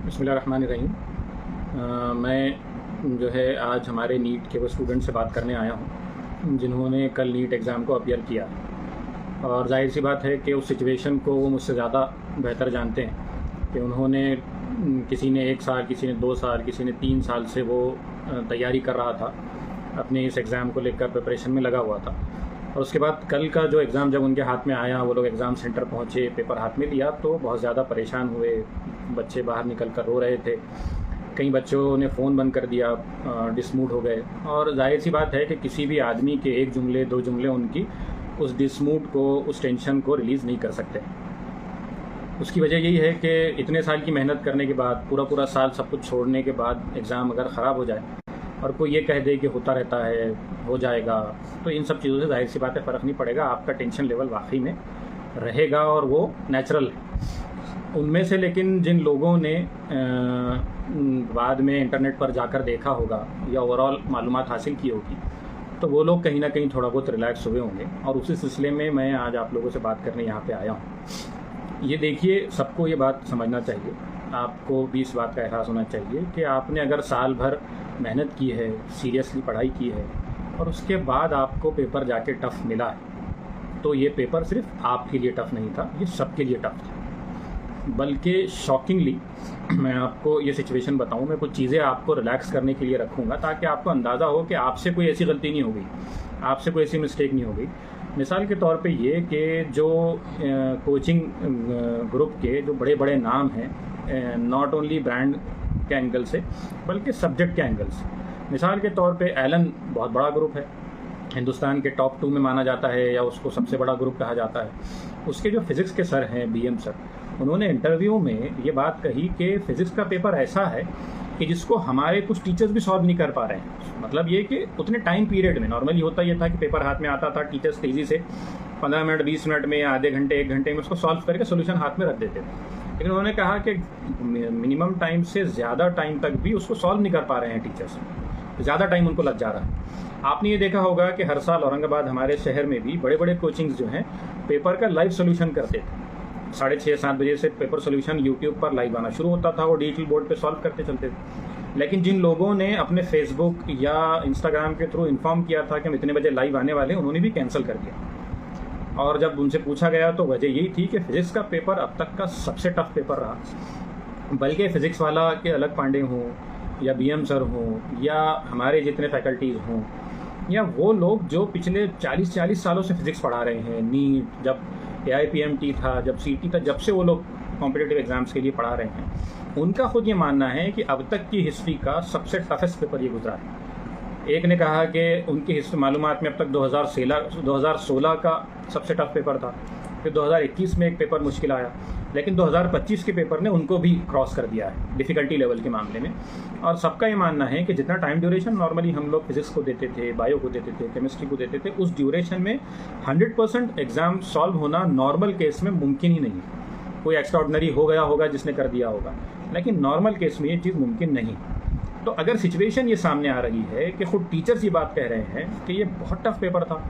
बिस्मिल्लाहिर्रहमानिर्रहीम। मैं जो है आज हमारे नीट के वो स्टूडेंट से बात करने आया हूँ जिन्होंने कल नीट एग्ज़ाम को अपीयर किया। और जाहिर सी बात है कि उस सिचुएशन को वो मुझसे ज़्यादा बेहतर जानते हैं कि उन्होंने किसी ने 1 साल, किसी ने 2 साल, किसी ने 3 साल से वो तैयारी कर रहा था, अपने इस एग्ज़ाम को लेकर प्रिपरेशन में लगा हुआ था। और उसके बाद कल का जो एग्ज़ाम जब उनके हाथ में आया, वो लोग एग्ज़ाम सेंटर पहुँचे, पेपर हाथ में लिया तो बहुत ज़्यादा परेशान हुए। बच्चे बाहर निकल कर रो रहे थे, कई बच्चों ने फ़ोन बंद कर दिया, डिसमूड हो गए। और जाहिर सी बात है कि किसी भी आदमी के 1 जुमले 2 जुमले उनकी उस डिसमूड को, उस टेंशन को रिलीज़ नहीं कर सकते। उसकी वजह यही है कि इतने साल की मेहनत करने के बाद, पूरा साल सब कुछ छोड़ने के बाद एग्ज़ाम अगर ख़राब हो जाए और कोई ये कह दे कि होता रहता है, हो जाएगा, तो इन सब चीज़ों से जाहिर सी बात है फ़र्क नहीं पड़ेगा। आपका टेंशन लेवल वाकई में रहेगा और वो नेचुरल है। उनमें से लेकिन जिन लोगों ने बाद में इंटरनेट पर जाकर देखा होगा या ओवरऑल मालूमात हासिल की होगी, तो वो लोग कहीं ना कहीं थोड़ा बहुत रिलैक्स हुए होंगे। और उसी सिलसिले में मैं आज आप लोगों से बात करने यहाँ पे आया हूँ। ये देखिए, सबको ये बात समझना चाहिए, आपको भी इस बात का एहसास होना चाहिए कि आपने अगर साल भर मेहनत की है, सीरियसली पढ़ाई की है और उसके बाद आपको पेपर जाके टफ़ मिला है, तो ये पेपर सिर्फ आपके लिए टफ़ नहीं था, ये सबके लिए टफ़ था। बल्कि शॉकिंगली मैं आपको ये सिचुएशन बताऊं, मैं कुछ चीज़ें आपको रिलैक्स करने के लिए रखूंगा ताकि आपको अंदाज़ा हो कि आपसे कोई ऐसी गलती नहीं होगी, आपसे कोई ऐसी मिस्टेक नहीं होगी। मिसाल के तौर पे ये कि जो कोचिंग ग्रुप के जो बड़े बड़े नाम हैं, नॉट ओनली ब्रांड के एंगल से बल्कि सब्जेक्ट के एंगल से, मिसाल के तौर पे एलन बहुत बड़ा ग्रुप है, हिंदुस्तान के टॉप 2 में माना जाता है या उसको सबसे बड़ा ग्रुप कहा जाता है। उसके जो फिज़िक्स के सर हैं, बीएम सर, उन्होंने इंटरव्यू में ये बात कही कि फ़िज़िक्स का पेपर ऐसा है कि जिसको हमारे कुछ टीचर्स भी सॉल्व नहीं कर पा रहे हैं। मतलब ये कि उतने टाइम पीरियड में, नॉर्मली होता ये था कि पेपर हाथ में आता था, टीचर्स तेज़ी से 15 मिनट 20 मिनट में, आधे घंटे 1 घंटे में उसको सॉल्व करके सोल्यूशन हाथ में रख देते थे। लेकिन उन्होंने कहा कि मिनिमम टाइम से ज़्यादा टाइम तक भी उसको सॉल्व नहीं कर पा रहे हैं टीचर्स, ज़्यादा टाइम उनको लग जा रहा है। आपने ये देखा होगा कि हर साल औरंगाबाद हमारे शहर में भी बड़े बड़े कोचिंग्स जो हैं पेपर का लाइव सोल्यूशन करते थे। 6:30-7 बजे से पेपर सोल्यूशन यूट्यूब पर लाइव आना शुरू होता था, वो डिजिटल बोर्ड पे सॉल्व करते चलते थे। लेकिन जिन लोगों ने अपने फेसबुक या इंस्टाग्राम के थ्रू इन्फॉर्म किया था कि हम इतने बजे लाइव आने वाले हैं, उन्होंने भी कैंसिल कर दिया। और जब उनसे पूछा गया तो वजह यही थी कि फिज़िक्स का पेपर अब तक का सबसे टफ पेपर रहा। बल्कि फ़िज़िक्स वाला के अलग पांडे हों या बीएम सर हों या हमारे जितने फैकल्टीज़ हों या वो लोग जो पिछले 40 सालों से फ़िज़िक्स पढ़ा रहे हैं, नीट जब AIPMT था, जब CT था, जब से वो लोग कॉम्पिटिटिव एग्ज़ाम्स के लिए पढ़ा रहे हैं, उनका खुद ये मानना है कि अब तक की हिस्ट्री का सबसे टफेस्ट पेपर ये गुजरा है। एक ने कहा कि उनकी हिस्ट्री मालूमात में अब तक 2016 का सबसे टफ पेपर था, फिर 2021 में एक पेपर मुश्किल आया, लेकिन 2025 के पेपर ने उनको भी क्रॉस कर दिया है डिफ़िकल्टी लेवल के मामले में। और सबका ये मानना है कि जितना टाइम ड्यूरेशन नॉर्मली हम लोग फिज़िक्स को देते थे, बायो को देते थे, केमिस्ट्री को देते थे, उस ड्यूरेशन में 100% एग्ज़ाम सॉल्व होना नॉर्मल केस में मुमकिन ही नहीं। कोई एक्स्ट्राऑर्डिनरी हो गया होगा जिसने कर दिया होगा, लेकिन नॉर्मल केस में ये चीज़ मुमकिन नहीं। तो अगर सिचुएशन ये सामने आ रही है कि खुद टीचर्स ये बात कह रहे हैं कि ये बहुत टफ पेपर था,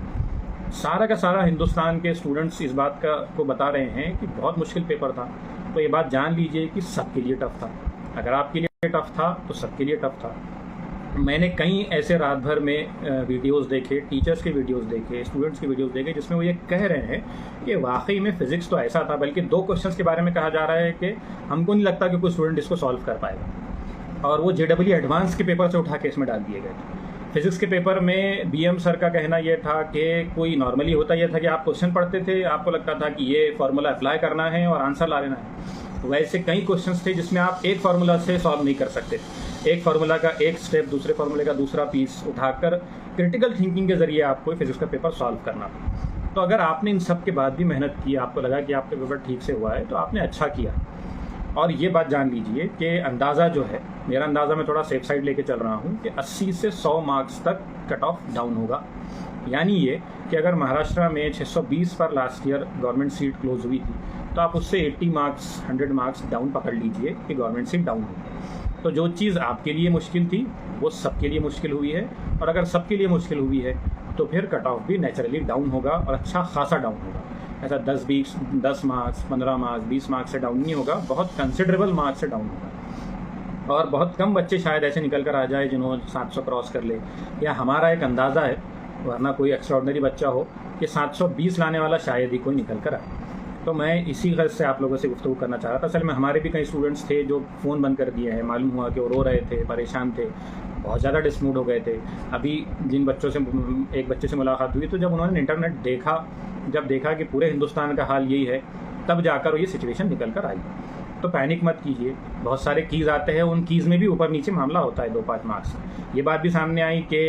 सारा का सारा हिंदुस्तान के स्टूडेंट्स इस बात को बता रहे हैं कि बहुत मुश्किल पेपर था, तो ये बात जान लीजिए कि सबके लिए टफ था। अगर आपके लिए टफ था तो सबके लिए टफ था। मैंने कई ऐसे रात भर में वीडियोस देखे, टीचर्स के वीडियोस देखे, स्टूडेंट्स के वीडियोस देखे, जिसमें वो ये कह रहे हैं कि वाकई में फ़िज़िक्स तो ऐसा था। बल्कि 2 क्वेश्चंस के बारे में कहा जा रहा है कि हमको नहीं लगता कि कोई स्टूडेंट इसको सॉल्व कर पाएगा, और वो JEE एडवांस के पेपर से उठा के इसमें डाल दिए गए। फिज़िक्स के पेपर में बीएम सर का कहना यह था कि कोई नॉर्मली होता यह था कि आप क्वेश्चन पढ़ते थे, आपको लगता था कि ये फार्मूला अप्लाई करना है और आंसर ला लेना है। वैसे कई क्वेश्चंस थे जिसमें आप एक फार्मूला से सॉल्व नहीं कर सकते, एक फार्मूला का एक स्टेप, दूसरे फार्मूले का दूसरा पीस उठाकर क्रिटिकल थिंकिंग के ज़रिए आपको फिज़िक्स का पेपर सॉल्व करना था। तो अगर आपने इन सब के बाद भी मेहनत की, आपको लगा कि आपका पेपर ठीक से हुआ है, तो आपने अच्छा किया। और ये बात जान लीजिए कि अंदाज़ा जो है, मेरा अंदाज़ा मैं थोड़ा सेफ साइड लेके चल रहा हूँ कि 80 से 100 मार्क्स तक कट ऑफ डाउन होगा। यानी ये कि अगर महाराष्ट्र में 620 पर last year government seat close हुई थी, तो आप उससे 80 मार्क्स 100 मार्क्स डाउन पकड़ लीजिए कि गवर्नमेंट सीट डाउन हुई। तो जो चीज़ आपके लिए मुश्किल थी वो सबके लिए मुश्किल हुई है, और अगर सबके लिए मुश्किल हुई है तो फिर कट ऑफ भी नेचुरली डाउन होगा और अच्छा खासा डाउन होगा। ऐसा 10 मार्क्स 15 मार्क्स 20 मार्क्स से डाउन नहीं होगा, बहुत कंसिडरेबल मार्क्स से डाउन होगा। और बहुत कम बच्चे शायद ऐसे निकल कर आ जाए जिन्होंने 700 क्रॉस कर ले, या हमारा एक अंदाज़ा है, वरना कोई एक्स्ट्राऑर्डिनरी बच्चा हो कि 720 लाने वाला शायद ही कोई निकल कर आए। तो मैं इसी गर्ज से आप लोगों से गुफ्तगू करना चाह रहा था। असल में हमारे भी कई स्टूडेंट्स थे जो फ़ोन बंद कर दिए हैं, मालूम हुआ कि वो रो रहे थे, परेशान थे, बहुत ज़्यादा डिसमूड हो गए थे। अभी जिन बच्चों से, एक बच्चे से मुलाकात हुई, तो जब उन्होंने इंटरनेट देखा, जब देखा कि पूरे हिंदुस्तान का हाल यही है, तब जाकर ये सिचुएशन निकल कर आई। तो पैनिक मत कीजिए, बहुत सारे कीज़ आते हैं, उन कीज़ में भी ऊपर नीचे मामला होता है 2-5 मार्क्स। ये बात भी सामने आई कि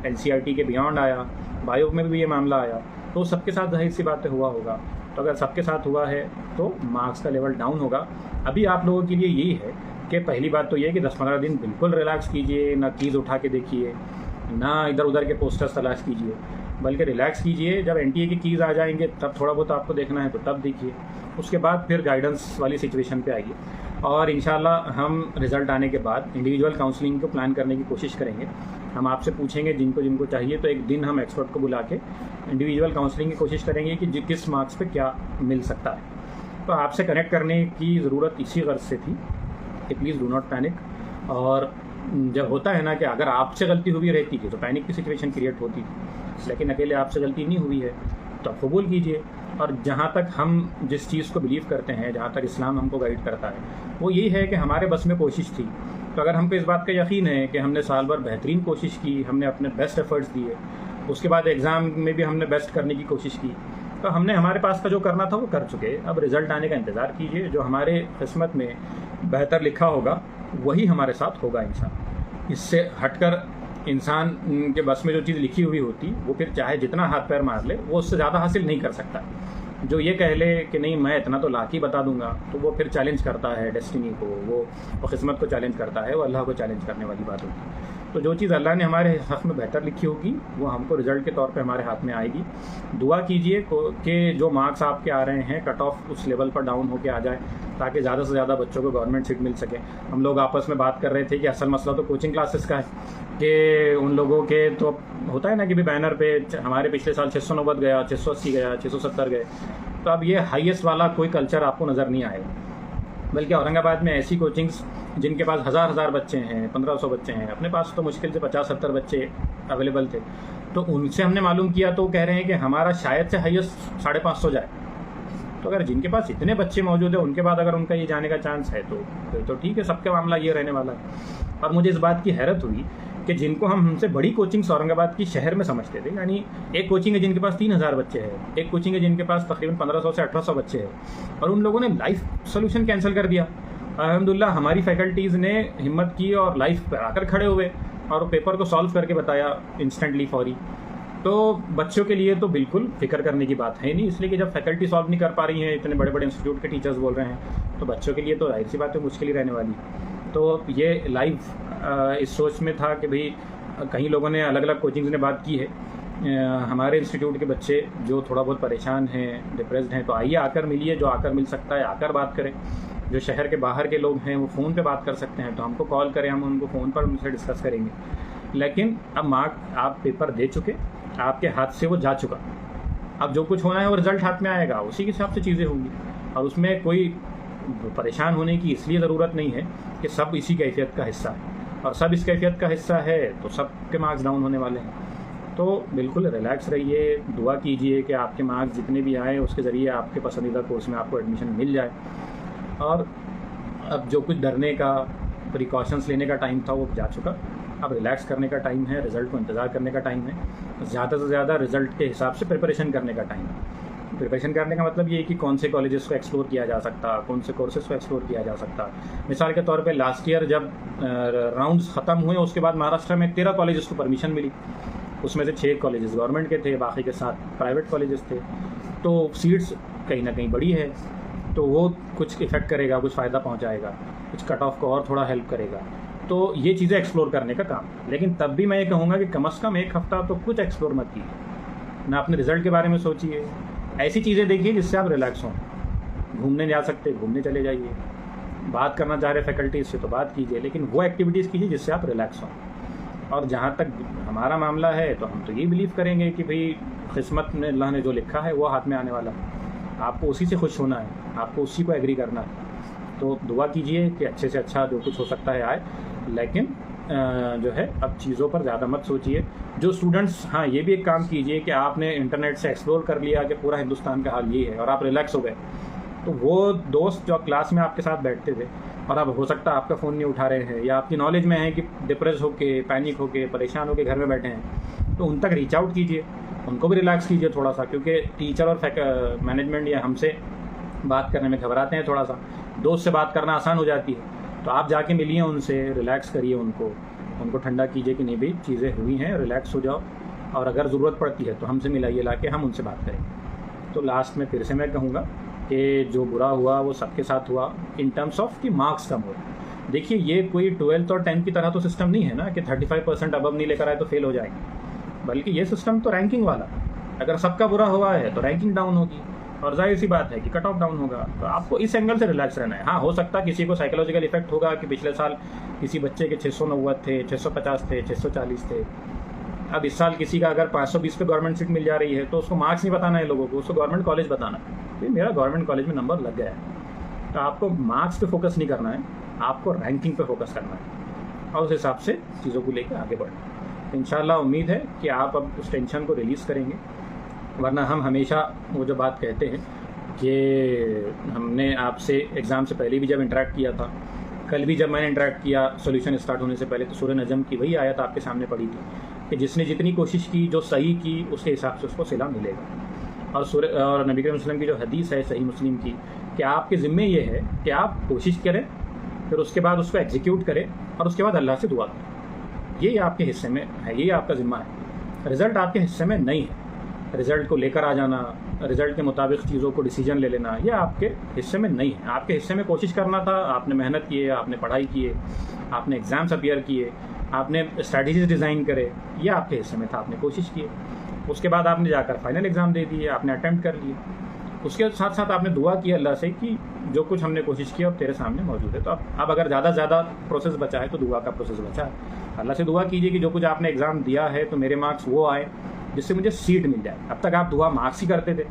NCERT के बियॉन्ड आया, बायो में भी ये मामला आया, तो सबके साथ जाहिर सी बातें हुआ होगा। तो अगर सबके साथ हुआ है तो मार्क्स का लेवल डाउन होगा। अभी आप लोगों के लिए यही है कि पहली बात तो ये है कि 10-15 दिन बिल्कुल रिलैक्स कीजिए, ना कीज़ उठा के देखिए, ना इधर उधर के पोस्टर्स तलाश कीजिए, बल्कि रिलैक्स कीजिए। जब NTA की कीज़ आ जाएंगे तब थोड़ा बहुत आपको देखना है तो तब देखिए, उसके बाद फिर गाइडेंस वाली सिचुएशन पे आइए। और इंशाल्लाह हम रिज़ल्ट आने के बाद इंडिविजुअल काउंसलिंग को प्लान करने की कोशिश करेंगे। हम आपसे पूछेंगे जिनको जिनको चाहिए, तो एक दिन हम एक्सपर्ट को बुला के इंडिविजुअल काउंसलिंग की कोशिश करेंगे कि किस मार्क्स पे क्या मिल सकता है। तो आपसे कनेक्ट करने की ज़रूरत इसी गर्ज से थी कि प्लीज़ डू नॉट पैनिक। और जब होता है ना कि अगर आपसे गलती हुई रहती थी तो पैनिक की सिचुएशन क्रिएट होती थी, लेकिन अकेले आपसे गलती नहीं हुई है तो आप कबूल कीजिए। और जहाँ तक हम जिस चीज़ को बिलीव करते हैं, जहाँ तक इस्लाम हमको गाइड करता है, वो यही है कि हमारे बस में कोशिश थी। तो अगर हमको इस बात का यकीन है कि हमने साल भर बेहतरीन कोशिश की, हमने अपने बेस्ट एफर्ट्स दिए, उसके बाद एग्ज़ाम में भी हमने बेस्ट करने की कोशिश की, तो हमने हमारे पास का जो करना था वो कर चुके। अब रिज़ल्ट आने का इंतज़ार कीजिए, जो हमारे किस्मत में बेहतर लिखा होगा वही हमारे साथ होगा इंशाअल्लाह। इससे हटकर इंसान के बस में जो चीज़ लिखी हुई होती, वो फिर चाहे जितना हाथ पैर मार ले, वो उससे ज़्यादा हासिल नहीं कर सकता। जो ये कह ले कि नहीं मैं इतना तो लाके बता दूंगा, तो वो फिर चैलेंज करता है डेस्टिनी को, वो किस्मत को चैलेंज करता है, वो अल्लाह को चैलेंज करने वाली बात होती है। तो जो चीज़ अल्लाह ने हमारे हक़ में बेहतर लिखी होगी वो हमको रिज़ल्ट के तौर पे हमारे हाथ में आएगी। दुआ कीजिए कि जो मार्क्स आपके आ रहे हैं कट ऑफ उस लेवल पर डाउन होके आ जाए, ताकि ज़्यादा से ज़्यादा बच्चों को गवर्नमेंट सीट मिल सके। हम लोग आपस में बात कर रहे थे कि असल मसला तो कोचिंग क्लासेस का है, कि उन लोगों के तो होता है ना कि भी बैनर पे हमारे पिछले साल 690 गया, 680 गया, 670 गए, तो अब ये हाईएस्ट वाला कोई कल्चर आपको नज़र नहीं आएगा। बल्कि औरंगाबाद में ऐसी कोचिंग्स जिनके पास हज़ार बच्चे हैं, 1500 बच्चे हैं, अपने पास तो मुश्किल से 50-70 बच्चे अवेलेबल थे, तो उनसे हमने मालूम किया तो कह रहे हैं कि हमारा शायद से हाईएस्ट 550 जाए। तो अगर जिनके पास इतने बच्चे मौजूद है उनके बाद अगर उनका ये जाने का चांस है तो फिर तो ठीक है, सबका मामला ये रहने वाला है। और मुझे इस बात की हैरत हुई कि जिनको हम हमसे बड़ी कोचिंग्स औरंगाबाद की शहर में समझते थे, यानी एक कोचिंग है जिनके पास 3000 बच्चे हैं, एक कोचिंग है जिनके पास तकरीबन 1500 से 1800 बच्चे हैं, और उन लोगों ने लाइव सोल्यूशन कैंसिल कर दिया। अल्हम्दुलिल्लाह हमारी फैकल्टीज़ ने हिम्मत की और लाइव पर आकर खड़े हुए और पेपर को सॉल्व करके बताया इंस्टेंटली, फौरी। तो बच्चों के लिए तो बिल्कुल फिक्र करने की बात है नहीं, इसलिए कि जब फैकल्टी सॉल्व नहीं कर पा रही हैं, इतने बड़े बड़े इंस्टीट्यूट के टीचर्स बोल रहे हैं, तो बच्चों के लिए तो जाहिर सी बात है मुश्किल ही रहने वाली। तो ये लाइव इस सोच में था कि भाई कई लोगों ने अलग अलग कोचिंग्स ने बात की है, हमारे इंस्टीट्यूट के बच्चे जो थोड़ा बहुत परेशान हैं, डिप्रेस्ड हैं, तो आइए आकर मिलिए, जो आकर मिल सकता है आकर बात करें। जो शहर के बाहर के लोग हैं वो फ़ोन पे बात कर सकते हैं, तो हमको कॉल करें, हम उनको फ़ोन पर उनसे डिस्कस करेंगे। लेकिन अब मार्क आप पेपर दे चुके, आपके हाथ से वो जा चुका, अब जो कुछ होना है वो रिज़ल्ट हाथ में आएगा, उसी के हिसाब से चीज़ें होंगी। और उसमें कोई परेशान होने की इसलिए ज़रूरत नहीं है कि सब इसी कैफियत का हिस्सा है, और सब इस कैफियत का हिस्सा है तो सबके मार्क्स डाउन होने वाले हैं। तो बिल्कुल रिलैक्स रहिए, दुआ कीजिए कि आपके मार्क्स जितने भी आए उसके ज़रिए आपके पसंदीदा कोर्स में आपको एडमिशन मिल जाए। और अब जो कुछ डरने का, प्रिकॉशंस लेने का टाइम था वो जा चुका, अब रिलैक्स करने का टाइम है, रिज़ल्ट को इंतज़ार करने का टाइम है, ज़्यादा से ज़्यादा रिज़ल्ट के हिसाब से प्रिपरेशन करने का टाइम है। प्रिपरेशन करने का मतलब ये है कि कौन से कॉलेजेस को एक्सप्लोर किया जा सकता, कौन से कोर्सेज़ को एक्सप्लोर किया जा सकता। मिसाल के तौर पे लास्ट ईयर जब राउंड्स ख़त्म हुए उसके बाद महाराष्ट्र में 13 कॉलेजेस को परमिशन मिली, उसमें से 6 कॉलेजेस गवर्नमेंट के थे, बाकी के 7 प्राइवेट कॉलेजेस थे। तो सीट्स कहीं ना कहीं बड़ी है, तो वो कुछ इफ़ेक्ट करेगा, कुछ फ़ायदा पहुँचाएगा, कुछ कट ऑफ को और थोड़ा हेल्प करेगा। तो ये चीज़ें एक्सप्लोर करने का काम। लेकिन तब भी मैं ये कहूँगा कि कम से कम एक हफ़्ता तो कुछ एक्सप्लोर मत कीजिए, ना अपने रिज़ल्ट के बारे में सोचिए, ऐसी चीज़ें देखिए जिससे आप रिलैक्स हों। घूमने जा सकते घूमने चले जाइए, बात करना चाह रहे फैकल्टीज़ से तो बात कीजिए, लेकिन वो एक्टिविटीज़ कीजिए जिससे आप रिलैक्स हों। और जहाँ तक हमारा मामला है तो हम तो ये बिलीव करेंगे कि भाई किस्मत में अल्लाह ने जो लिखा है वो हाथ में आने वाला है, आपको उसी से खुश होना है, आपको उसी को एग्री करना है। तो दुआ कीजिए कि अच्छे से अच्छा जो कुछ हो सकता है आए, लेकिन जो है अब चीज़ों पर ज़्यादा मत सोचिए। जो स्टूडेंट्स, हाँ ये भी एक काम कीजिए कि आपने इंटरनेट से एक्सप्लोर कर लिया कि पूरा हिंदुस्तान का हाल ये है और आप रिलैक्स हो गए, तो वो दोस्त जो क्लास में आपके साथ बैठते थे और अब हो सकता है आपका फ़ोन नहीं उठा रहे हैं या आपकी नॉलेज में है कि डिप्रेस होके, पैनिक होके, परेशान होके घर में बैठे हैं, तो उन तक रीच आउट कीजिए, उनको भी रिलैक्स कीजिए थोड़ा सा, क्योंकि टीचर और मैनेजमेंट या हमसे बात करने में घबराते हैं थोड़ा सा, दोस्त से बात करना आसान हो जाती है। तो आप जाके मिलिए उनसे, रिलैक्स करिए उनको ठंडा कीजिए कि नहीं भाई चीज़ें हुई हैं, रिलैक्स हो जाओ, और अगर ज़रूरत पड़ती है तो हमसे मिलाइए लाके, हम उनसे बात करेंगे। तो लास्ट में फिर से मैं कहूँगा कि जो बुरा हुआ वो सबके साथ हुआ इन टर्म्स ऑफ कि मार्क्स कम हुए। देखिए ये कोई 12th और 10th की तरह तो सिस्टम नहीं है ना कि 35% अबव नहीं लेकर आए तो फेल हो जाएंगे, बल्कि ये सिस्टम तो रैंकिंग वाला। अगर सबका बुरा हुआ है तो रैंकिंग डाउन होगी और जाहिर सी बात है कि कट ऑफ डाउन होगा। तो आपको इस एंगल से रिलैक्स रहना है। हाँ, हो सकता है किसी को साइकोलॉजिकल इफेक्ट होगा कि पिछले साल किसी बच्चे के 690 थे, 650 थे, 640 थे, अब इस साल किसी का अगर 520 पे गवर्नमेंट सीट मिल जा रही है तो उसको मार्क्स नहीं बताना है लोगों को, उसको गवर्नमेंट कॉलेज बताना है, मेरा गवर्नमेंट कॉलेज में नंबर लग गया है। तो आपको मार्क्स पे फोकस नहीं करना है, आपको रैंकिंग पे फोकस करना है और उस हिसाब से चीज़ों को लेकर आगे बढ़ना है। तो इंशाल्लाह उम्मीद है कि आप अब उस टेंशन को रिलीज़ करेंगे, वरना हम हमेशा वो जो बात कहते हैं कि हमने आपसे एग्ज़ाम से पहले भी जब इंटरेक्ट किया था, कल भी जब मैंने इंटरेक्ट किया सोल्यूशन स्टार्ट होने से पहले, तो सूरह नजम की वही आयत आपके सामने पड़ी थी कि जिसने जितनी कोशिश की, जो सही की, उसके हिसाब से उसको सिला मिलेगा। और नबी करीम वसल्लम की जो हदीस है सही मुस्लिम की, कि आपके ज़िम्मे ये है कि आप कोशिश करें, फिर उसके बाद उसको एग्जीक्यूट करें और उसके बाद अल्लाह से दुआ करें। ये आपके हिस्से में है, ये आपका ज़िम्मा है। रिज़ल्ट आपके हिस्से में नहीं है। रिज़ल्ट को लेकर आ जाना, रिज़ल्ट के मुताबिक चीज़ों को डिसीजन ले लेना, ये आपके हिस्से में नहीं है। आपके हिस्से में कोशिश करना था, आपने मेहनत की है, आपने पढ़ाई की है, आपने एग्ज़ाम्स अपीयर किए, आपने स्ट्रैटेजीज डिज़ाइन करे, ये आपके हिस्से में था, आपने कोशिश की। उसके बाद आपने जाकर फाइनल एग्ज़ाम दे दिए, आपने अटेम्प्ट कर लिए। उसके साथ साथ आपने दुआ की अल्लाह से कि जो कुछ हमने कोशिश की अब तेरे सामने मौजूद है। तो अब अगर ज़्यादा प्रोसेस बचा है तो दुआ का प्रोसेस बचा है। अल्लाह से दुआ कीजिए कि जो कुछ आपने एग्ज़ाम दिया है तो मेरे मार्क्स वो आए जिससे मुझे सीट मिल जाए। अब तक आप दुआ मार्क्स ही करते थे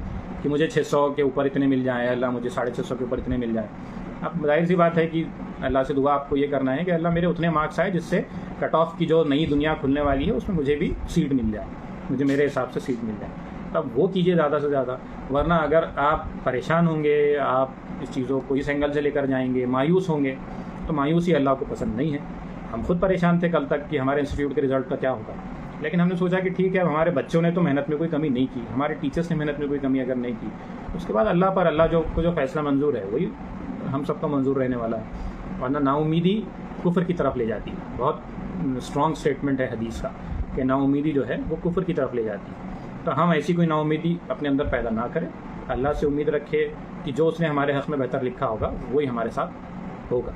कि मुझे 600 के ऊपर इतने मिल जाएँ, अल्लाह मुझे 650 के ऊपर इतने मिल जाए। अब जाहिर सी बात है कि अल्लाह से दुआ आपको ये करना है कि अल्लाह मेरे उतने मार्क्स आए जिससे कट ऑफ की जो नई दुनिया खुलने वाली है उसमें मुझे भी सीट मिल जाए, मुझे मेरे हिसाब से सीट मिल जाए। तब वो कीजिए ज़्यादा से ज़्यादा। वरना अगर आप परेशान होंगे, आप इस चीज़ों को इस एंगल से लेकर जाएंगे, मायूस होंगे, तो मायूसी अल्लाह को पसंद नहीं है। हम खुद परेशान थे कल तक कि हमारे इंस्टीट्यूट के रिज़ल्ट का क्या होगा, लेकिन हमने सोचा कि ठीक है, हमारे बच्चों ने तो मेहनत में कोई कमी नहीं की, हमारे टीचर्स ने मेहनत में कोई कमी अगर नहीं की, उसके बाद अल्लाह पर, अल्लाह जो फैसला मंजूर है वही हम सबका मंजूर रहने वाला है। वरना नाउमीदी कुफ्र की तरफ ले जाती है। बहुत स्ट्रॉन्ग स्टेटमेंट है हदीस का कि नाउमीदी जो है वो कुफ्र की तरफ ले जाती है। तो हम ऐसी कोई नाउमीदी अपने अंदर पैदा ना करें, अल्लाह से उम्मीद रखें कि जो उसने हमारे हक़ में बेहतर लिखा होगा वही हमारे साथ होगा।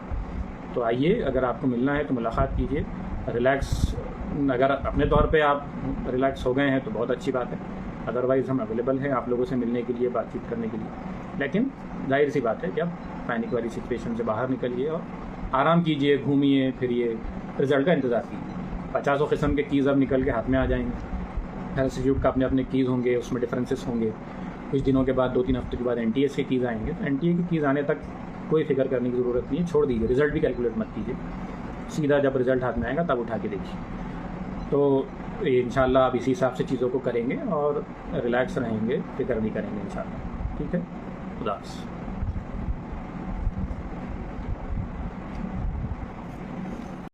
तो आइए, अगर आपको मिलना है तो मुलाकात कीजिए, रिलैक्स। अगर अपने तौर पे आप रिलैक्स हो गए हैं तो बहुत अच्छी बात है, अदरवाइज़ हम अवेलेबल हैं आप लोगों से मिलने के लिए, बातचीत करने के लिए। लेकिन जाहिर सी बात है कि आप पैनिक वाली सिचुएशन से बाहर निकलिए और आराम कीजिए, घूमिए फिरिए, रिज़ल्ट का इंतज़ार कीजिए। 50 किस्म के कीज़ अब निकल के हाथ में आ जाएंगे। हर इंस्टीट्यूट का अपने अपने कीज़ होंगे, उसमें डिफरेंसेस होंगे। कुछ दिनों के बाद, 2-3 हफ्ते के बाद NTS के कीज़ आएंगे। तो NTA की कीज़ आने तक कोई फिक्र करने की ज़रूरत नहीं है, छोड़ दीजिए, रिज़ल्ट भी कैलकुलेट मत कीजिए, सीधा जब रिज़ल्ट हाथ में आएगा तब उठा के देखिए। तो इंशाल्लाह आप इसी हिसाब से चीज़ों को करेंगे और रिलैक्स रहेंगे, फिक्र नहीं करेंगे इंशाल्लाह। ठीक है, खुदा हाफ़िज़।